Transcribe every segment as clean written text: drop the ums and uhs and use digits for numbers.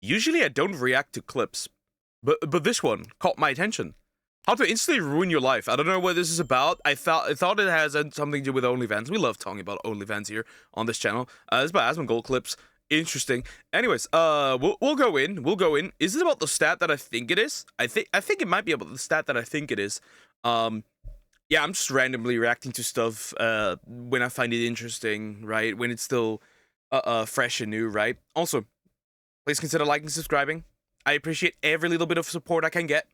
Usually I don't react to clips, but this one caught my attention. How to instantly ruin your life. I don't know what this is about. I thought it has something to do with OnlyFans. We love talking about OnlyFans here on this channel. It's about Asmongold clips. Interesting. Anyways, we'll go in. We'll go in. Is it about the stat that I think it is? I think it might be about the stat that I think it is. Yeah, I'm just randomly reacting to stuff when I find it interesting, right? When it's still fresh and new, right? Also, please consider liking and subscribing. I appreciate every little bit of support I can get.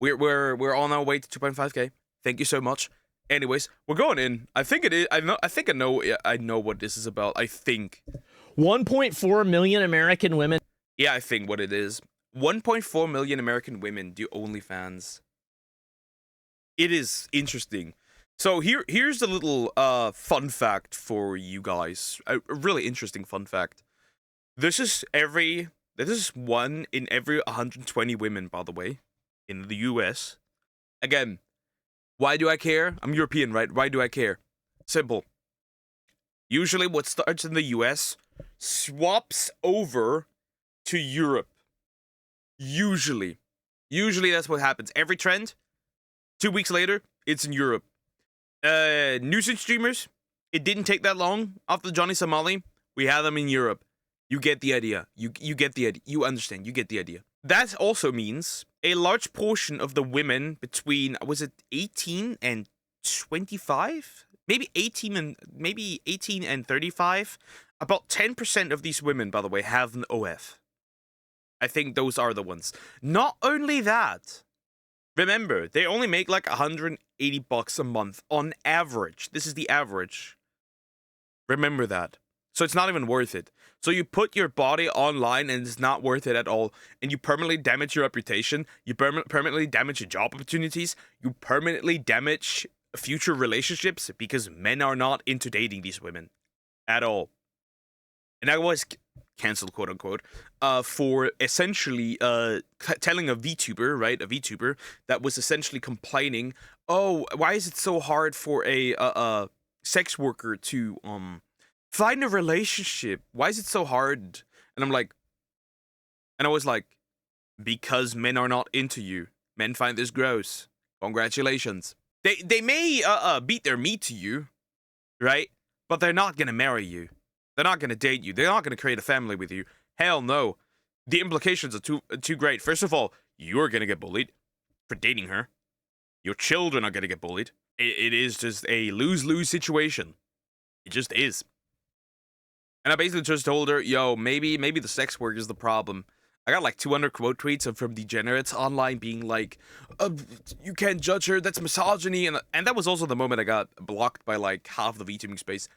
We're on our way to 2.5k. Thank you so much. Anyways, we're going in. I think it is. I know what this is about. I think 1.4 million American women. Yeah, I think what it is. 1.4 million American women do OnlyFans. It is interesting. So here's a little fun fact for you guys. A really interesting fun fact. This is one in every 120 women, by the way, in the US. Again, why do I care? I'm European, right? Why do I care? Simple. Usually what starts in the US swaps over to Europe. Usually that's what happens. Every trend, 2 weeks later, it's in Europe. Nuisance streamers, it didn't take that long after Johnny Somali. We had them in Europe. You get the idea. You get the idea. You understand. You get the idea. That also means a large portion of the women between, was it 18 and 25? Maybe 18 and 35. About 10% of these women, by the way, have an OF. I think those are the ones. Not only that, remember, they only make like $180 a month on average. This is the average. Remember that. So it's not even worth it. So you put your body online and it's not worth it at all. And you permanently damage your reputation. You permanently damage your job opportunities. You permanently damage future relationships because men are not into dating these women at all. And I was cancelled, quote unquote, for essentially telling a VTuber, right? A VTuber that was essentially complaining, oh, why is it so hard for a sex worker to find a relationship? Why is it so hard? And I was like, because men are not into you. Men find this gross. Congratulations. They may beat their meat to you, right? But they're not gonna marry you. They're not gonna date you. They're not gonna create a family with you. Hell no. The implications are too great. First of all, you're gonna get bullied for dating her. Your children are gonna get bullied. It is just a lose-lose situation. It just is. And I basically just told her, yo, maybe the sex work is the problem. I got like 200 quote tweets from degenerates online being like, you can't judge her, that's misogyny. And that was also the moment I got blocked by like half the VTubing space.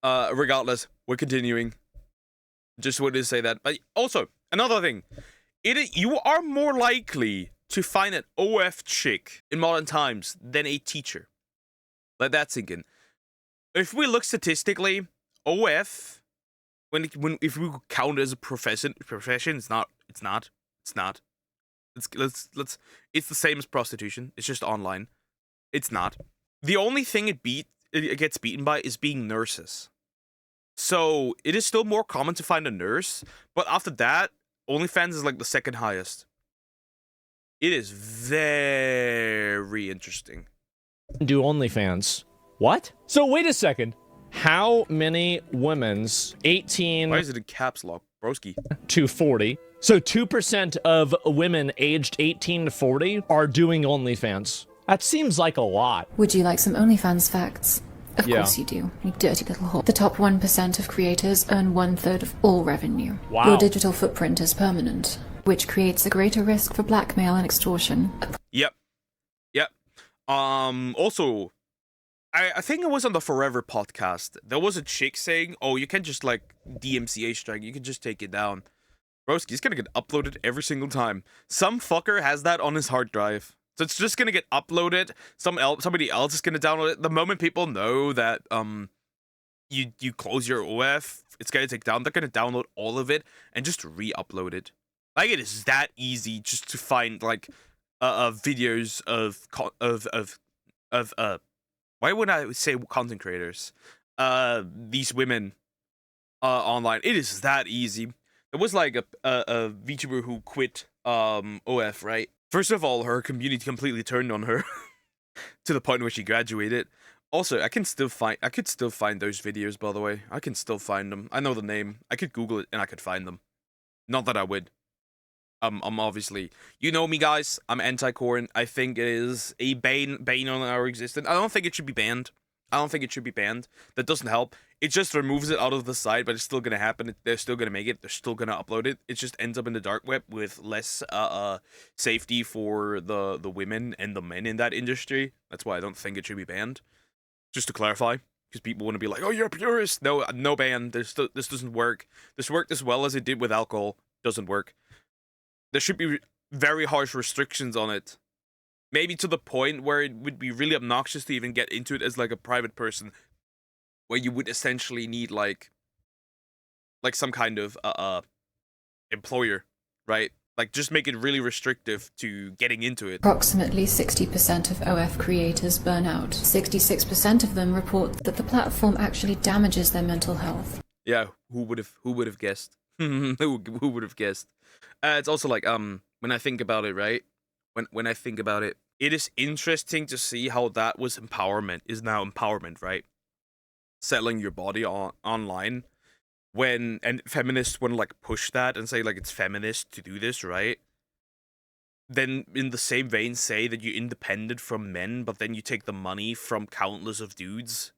Regardless, we're continuing. Just wanted to say that. But also, another thing. You are more likely to find an OF chick in modern times than a teacher. Let that sink in. If we look statistically, OF, if we count it as a profession, it's not. It's the same as prostitution. It's just online. It's not. The only thing it gets beaten by is being nurses. So it is still more common to find a nurse, but after that, OnlyFans is like the second highest. It is very interesting. Do OnlyFans. What? So wait a second. How many women's 18 Why is it in caps lock, broski? to 40? So 2% of women aged 18 to 40 are doing OnlyFans. That seems like a lot. Would you like some OnlyFans facts? Of course you do, you dirty little whore. The top 1% of creators earn 1/3 of all revenue. Wow. Your digital footprint is permanent, which creates a greater risk for blackmail and extortion. Yep. Also, I think it was on the Forever podcast. There was a chick saying, oh, you can just like DMCA strike, you can just take it down. Broski's gonna get uploaded every single time. Some fucker has that on his hard drive. So it's just gonna get uploaded. Somebody else is gonna download it. The moment people know that you close your OF, it's gonna take down. They're gonna download all of it and just re-upload it. Like, it is that easy just to find like videos of why would I say content creators? These women online. It is that easy. There was like a VTuber who quit OF, right? First of all, her community completely turned on her to the point where she graduated. Also, I could still find those videos, by the way. I can still find them. I know the name. I could Google it and I could find them. Not that I would. I'm obviously, you know me, guys. I'm anti-corn. I think it is a bane on our existence. I don't think it should be banned. That doesn't help. It just removes it out of the site, but it's still gonna happen. They're still gonna make it. They're still gonna upload it. It just ends up in the dark web with less safety for the women and the men in that industry. That's why I don't think it should be banned. Just to clarify, because people want to be like, "Oh, you're a purist." No, no ban. This doesn't work. This worked as well as it did with alcohol. Doesn't work. There should be very harsh restrictions on it. Maybe to the point where it would be really obnoxious to even get into it as like a private person, where you would essentially need like some kind of employer, right? Like just make it really restrictive to getting into it. Approximately 60% of OF creators burn out. 66% of them report that the platform actually damages their mental health. Yeah, who would have guessed? Who would have guessed? It's also like when I think about it, right? When I think about it, it is interesting to see how that was empowerment is now empowerment, right? Selling your body online, and feminists want to like push that and say like it's feminist to do this, right? Then in the same vein say that you're independent from men, but then you take the money from countless of dudes.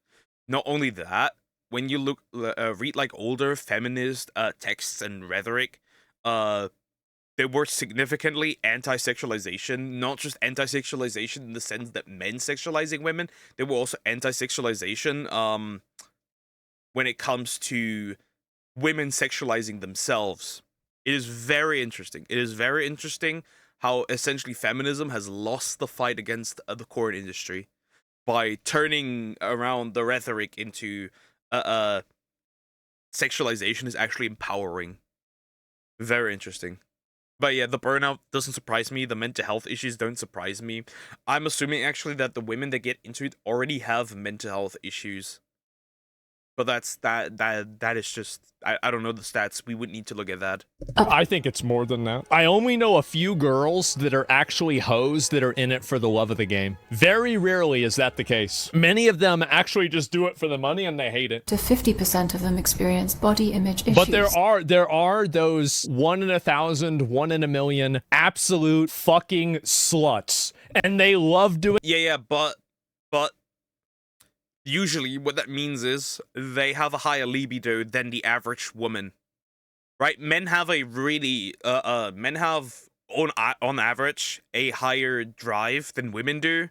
Not only that, when you read like older feminist texts and rhetoric, they were significantly anti-sexualization, not just anti-sexualization in the sense that men sexualizing women. They were also anti-sexualization when it comes to women sexualizing themselves. It is very interesting. It is very interesting how essentially feminism has lost the fight against the porn industry by turning around the rhetoric into sexualization is actually empowering. Very interesting. But yeah, the burnout doesn't surprise me. The mental health issues don't surprise me. I'm assuming actually that the women that get into it already have mental health issues. But that is just I don't know the stats. We would need to look at that. I think it's more than that. I only know a few girls that are actually hoes that are in it for the love of the game. Very rarely is that the case. Many of them actually just do it for the money and they hate it. To 50% of them experience body image issues. But there are those 1 in 1,000, 1 in a million absolute fucking sluts. And they love doing Yeah, but usually what that means is they have a higher libido than the average woman. Right? Men have a really men have on average a higher drive than women do.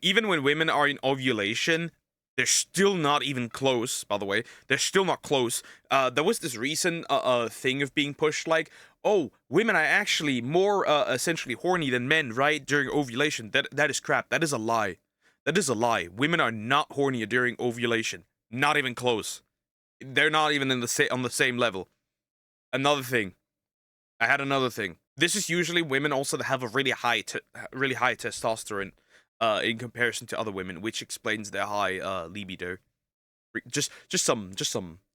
Even when women are in ovulation, they're still not even close, by the way. They're still not close. There was this recent thing of being pushed like, oh, women are actually more essentially horny than men, right? During ovulation. That is crap. That is a lie. That is a lie. Women are not hornier during ovulation. Not even close. They're not even on the same level. Another thing. I had another thing. This is usually women also that have a really high testosterone in comparison to other women, which explains their high libido. Just some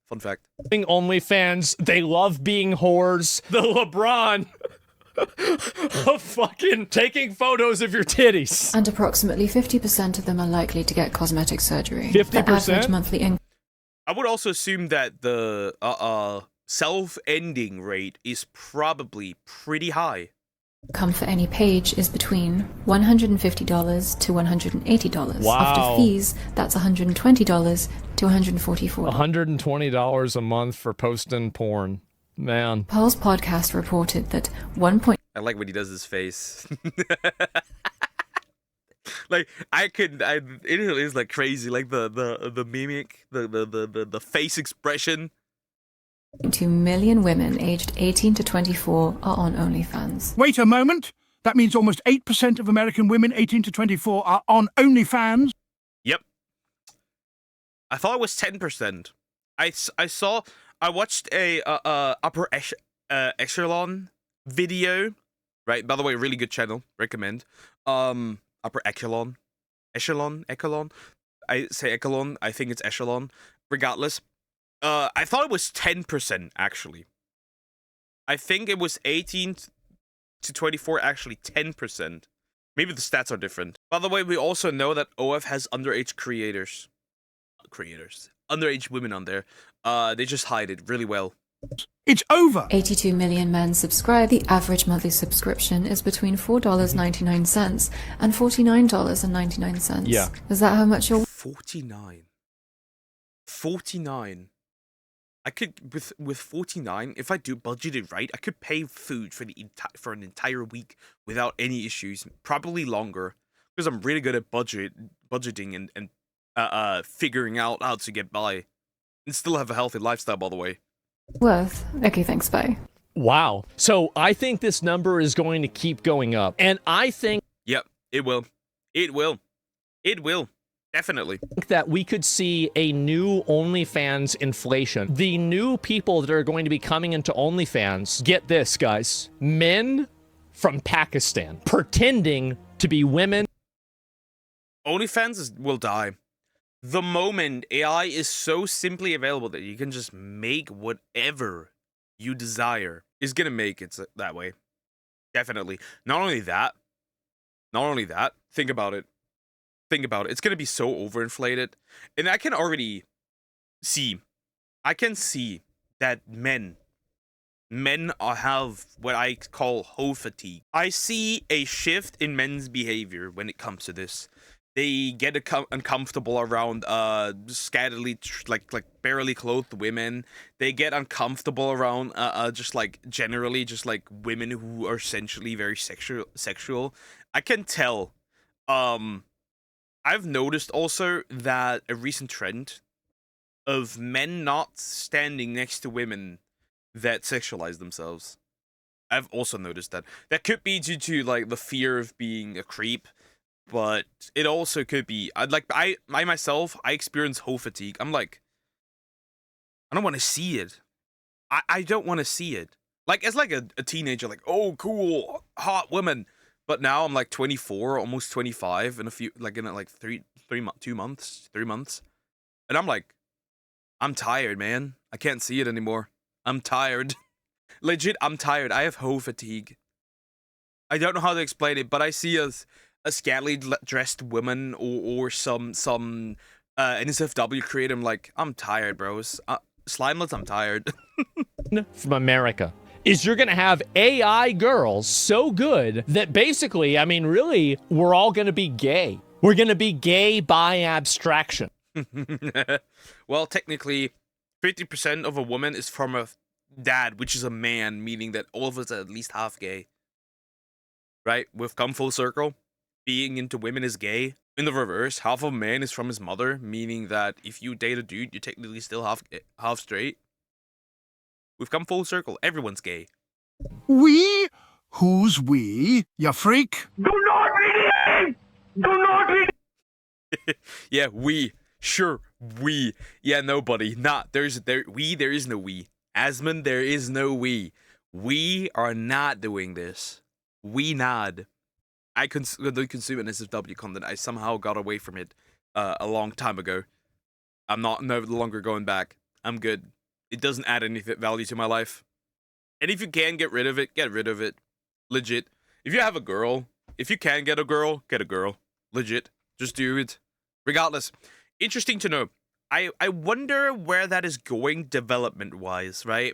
fun fact. OnlyFans, they love being whores. The LeBron of fucking taking photos of your titties. And approximately 50% of them are likely to get cosmetic surgery. 50%? The average monthly income. I would also assume that the self-ending rate is probably pretty high. Income for any page is between $150 to $180. Wow. After fees, that's $120 to $144. $120 a month for posting porn. Man. Pearl's podcast reported that I like when he does his face. Like it is like crazy, like the mimic, the face expression. 1.2 million women aged 18 to 24 are on OnlyFans. Wait a moment. That means almost 8% of American women 18 to 24 are on OnlyFans. Yep. I thought it was 10%. I watched a upper echelon video. Right. By the way, really good channel. Recommend. Upper echelon. I say echelon. I think it's echelon. Regardless. I thought it was 10% actually. I think it was 18 to 24, actually 10%. Maybe the stats are different. By the way, we also know that OF has underage creators. Underage women on there. They just hide it really well. It's over. 82 million men subscribe. The average monthly subscription is between $4.99 and $49.99. Yeah. Is that how much you're 49. I could with 49, if I do budget it right, I could pay food for for an entire week without any issues. Probably longer, because I'm really good at budgeting and figuring out how to get by, and still have a healthy lifestyle. By the way. worth? Okay, thanks, bye. Wow. So I think this number is going to keep going up. And I think Yep, it will. It will. It will. Definitely. that we could see a new OnlyFans inflation. The new people that are going to be coming into OnlyFans, get this, guys, men from Pakistan pretending to be women. OnlyFans will die. The moment AI is so simply available that you can just make whatever you desire is gonna make it that way. Definitely. Not only that, think about it. It's gonna be so overinflated. And I can already see, that men have what I call hoe fatigue. I see a shift in men's behavior when it comes to this. They get uncomfortable around scantily, like barely clothed women. They get uncomfortable around just like generally just like women who are essentially very sexual. I can tell. I've noticed also that a recent trend of men not standing next to women that sexualize themselves. I've also noticed that. That could be due to like the fear of being a creep, but it also could be I myself experience hoe fatigue. I'm like, I don't want to see it. I don't want to see it. Like as like a teenager, like, oh cool, hot woman. But now I'm like 24, almost 25 in a few, like in like 3 months, and I'm like, I'm tired, man. I can't see it anymore. I'm tired. Legit, I'm tired. I have hoe fatigue. I don't know how to explain it, but I see a scantily dressed woman or some NSFW creator. I'm like, I'm tired, bros. Slimelets, I'm tired. From America is you're going to have AI girls so good that basically, I mean, really, we're all going to be gay. We're going to be gay by abstraction. Well, technically, 50% of a woman is from a dad, which is a man, meaning that all of us are at least half gay. Right? We've come full circle. Being into women is gay. In the reverse, half of a man is from his mother, meaning that if you date a dude, you're technically still half straight. We've come full circle. Everyone's gay. We? Who's we? You freak? Do not read it! Do not read it! Yeah, we. Sure, we. Yeah, nobody. There is no we. Asmund, there is no we. We are not doing this. We not. I consume NSFW content. I somehow got away from it a long time ago. I'm no longer going back. I'm good. It doesn't add any value to my life. And if you can get rid of it, get rid of it. Legit. If you have a girl, if you can get a girl, get a girl. Legit. Just do it. Regardless. Interesting to know. I wonder where that is going development-wise, right?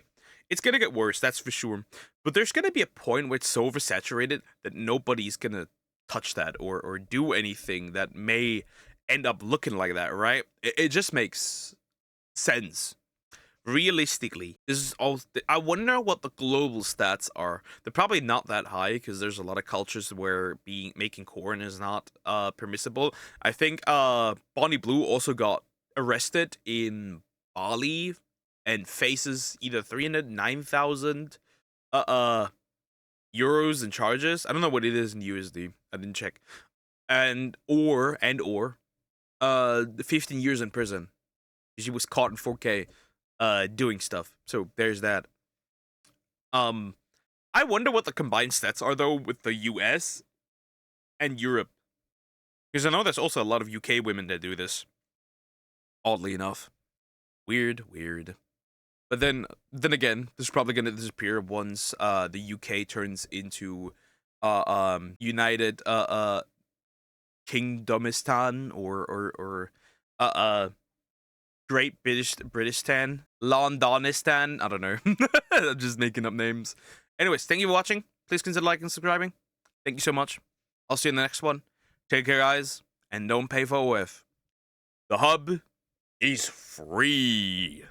It's gonna get worse, that's for sure. But there's gonna be a point where it's so oversaturated that nobody's gonna touch that or do anything that may end up looking like that, right? It just makes sense. Realistically, this is all. I wonder what the global stats are. They're probably not that high because there's a lot of cultures where making corn is not permissible. I think Bonnie Blue also got arrested in Bali and faces either 309,000 euros in charges. I don't know what it is in USD. I didn't check. And 15 years in prison. She was caught in 4K. Doing stuff. So there's that. I wonder what the combined stats are though with the US and Europe. Because I know there's also a lot of UK women that do this. Oddly enough. Weird. But then again, this is probably gonna disappear once the UK turns into United Kingdomistan or Great Britistan, Londonistan. I don't know. I'm just making up names. Anyways, thank you for watching. Please consider liking and subscribing. Thank you so much. I'll see you in the next one. Take care, guys, and don't pay for it. The hub is free.